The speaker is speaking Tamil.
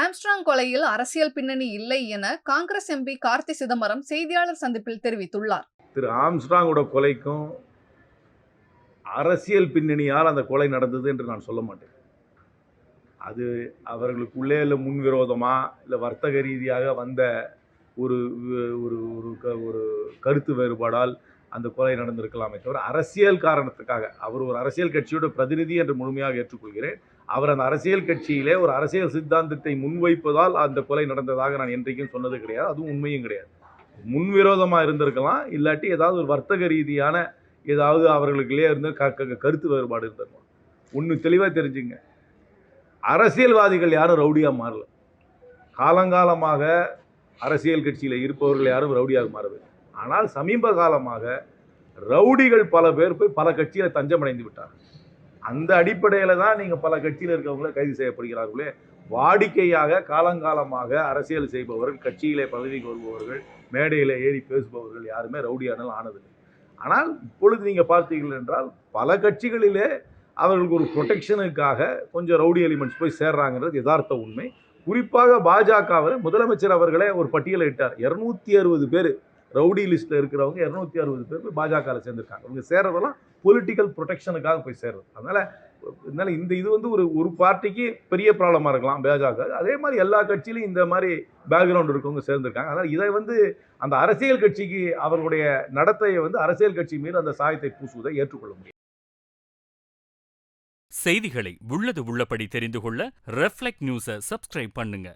ஆம்ஸ்ட்ராங் கொலையில் அரசியல் பின்னணி இல்லை என காங்கிரஸ் எம்பி கார்த்தி சிதம்பரம் செய்தியாளர் சந்திப்பில் தெரிவித்துள்ளார். திரு ஆம்ஸ்ட்ராங்கோட கொலைக்கும் அரசியல் பின்னணியால் அந்த கொலை நடந்தது என்று நான் சொல்ல மாட்டேன். அது அவர்களுக்குள்ளே இல்லை முன்விரோதமா இல்லை வர்த்தக ரீதியாக வந்த ஒரு ஒரு ஒரு கருத்து வேறுபாடால் அந்த கொலை நடந்திருக்கலாமே தவிர அரசியல் காரணத்துக்காக அவர் ஒரு அரசியல் கட்சியோட பிரதிநிதி என்று முழுமையாக ஏற்றுக்கொள்கிறேன். அவர் அந்த அரசியல் கட்சியிலே ஒரு அரசியல் சித்தாந்தத்தை முன்வைப்பதால் அந்த கொலை நடந்ததாக நான் என்றைக்கும் சொன்னது கிடையாது. அதுவும் உண்மையும் கிடையாது. முன்விரோதமாக இருந்திருக்கலாம், இல்லாட்டி ஏதாவது ஒரு வர்த்தக ரீதியான ஏதாவது அவர்களுக்குள்ளே இருந்து கருத்து வேறுபாடு இருந்திருக்கலாம். ஒன்று தெளிவாக தெரிஞ்சுங்க, அரசியல்வாதிகள் யாரும் ரவுடியாக மாறல. காலங்காலமாக அரசியல் கட்சியில் இருப்பவர்கள் யாரும் ரவுடியாக மாறவில்லை. ஆனால் சமீப காலமாக ரவுடிகள் பல பேர் போய் பல கட்சியில் தஞ்சமடைந்து விட்டார்கள். அந்த அடிப்படையில் தான் நீங்கள் பல கட்சியில் இருக்கிறவங்கள கைது செய்யப்படுகிறார்களே. வாடிக்கையாக காலங்காலமாக அரசியல் செய்பவர்கள், கட்சியிலே பதவிக்கு வருபவர்கள், மேடையில் ஏறி பேசுபவர்கள் யாருமே ரவுடியானால் ஆனதில்லை. ஆனால் இப்பொழுது நீங்கள் பார்த்தீர்கள் என்றால் பல கட்சிகளிலே அவர்களுக்கு ஒரு ப்ரொடெக்ஷனுக்காக கொஞ்சம் ரவுடி எலிமெண்ட்ஸ் போய் சேர்றாங்கிறது யதார்த்த உண்மை. குறிப்பாக பாஜகவில் முதலமைச்சர் அவர்களே ஒரு பட்டியலை இட்டார். 260 பேர் ரவுடி லிஸ்ட்டில் இருக்கிறவங்க 260 பேர் போய் பாஜகவில் சேர்ந்துருக்காங்க. அவங்க சேர்றதெல்லாம் பொலிட்டிக்கல் ப்ரொடெக்ஷனுக்காக போய் சேர்றது. அதனால் இந்த இது வந்து ஒரு பார்ட்டிக்கு பெரிய ப்ராப்ளமாக இருக்கலாம் பாஜக. அதே மாதிரி எல்லா கட்சியிலையும் இந்த மாதிரி பேக்ரவுண்ட் இருக்கவங்க சேர்ந்துருக்காங்க. அதனால் இதை வந்து அந்த அரசியல் கட்சிக்கு அவர்களுடைய நடத்தையை வந்து அரசியல் கட்சி மீது அந்த சாயத்தை பூசுவதை ஏற்றுக்கொள்ள முடியும். செய்திகளை உள்ளது உள்ளபடி தெரிந்து கொள்ள ரெஃப்ளெக்ட் நியூஸை சப்ஸ்கிரைப் பண்ணுங்க.